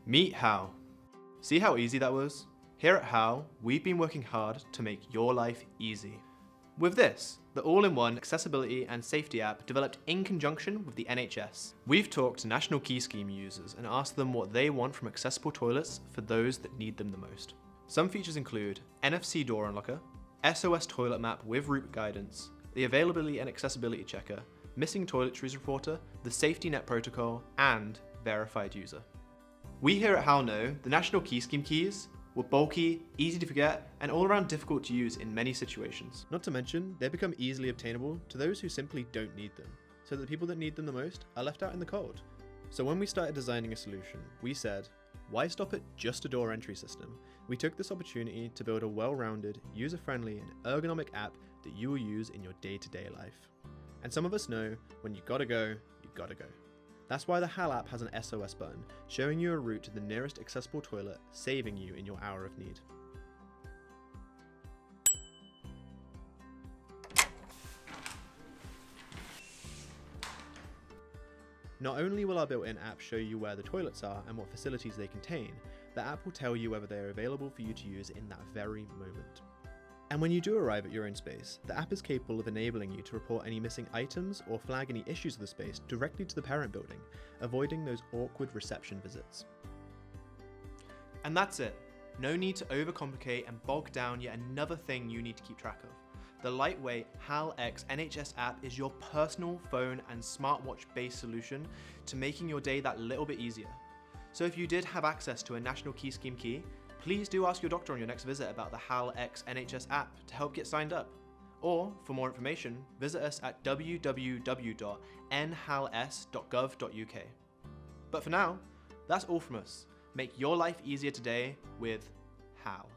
Meet Hal. See how easy that was? Here at Hal, we've been working hard to make your life easy. With this, the all-in-one accessibility and safety app developed in conjunction with the NHS. We've talked to National Key Scheme users and asked them what they want from accessible toilets for those that need them the most. Some features include NFC door unlocker, SOS toilet map with route guidance, the availability and accessibility checker, missing toiletries reporter, the safety net protocol, and verified user. We here at Hal know the National Key Scheme keys were bulky, easy to forget, and all around difficult to use in many situations. Not to mention, they become easily obtainable to those who simply don't need them, so that the people that need them the most are left out in the cold. So when we started designing a solution, we said, why stop at just a door entry system? We took this opportunity to build a well-rounded, user-friendly, and ergonomic app that you will use in your day-to-day life. And some of us know, when you gotta go, you gotta go. That's why the Hal app has an SOS button, showing you a route to the nearest accessible toilet, saving you in your hour of need. Not only will our built-in app show you where the toilets are and what facilities they contain, the app will tell you whether they are available for you to use in that very moment. And when you do arrive at your own space, the app is capable of enabling you to report any missing items or flag any issues with the space directly to the parent building, avoiding those awkward reception visits. And that's it. No need to overcomplicate and bog down yet another thing you need to keep track of. The lightweight Hal-X NHS app is your personal phone and smartwatch-based solution to making your day that little bit easier. So if you did have access to a National Key Scheme key, please do ask your doctor on your next visit about the Hal-X NHS app to help get signed up. Or, for more information, visit us at www.nhals.gov.uk. But for now, that's all from us. Make your life easier today with Hal.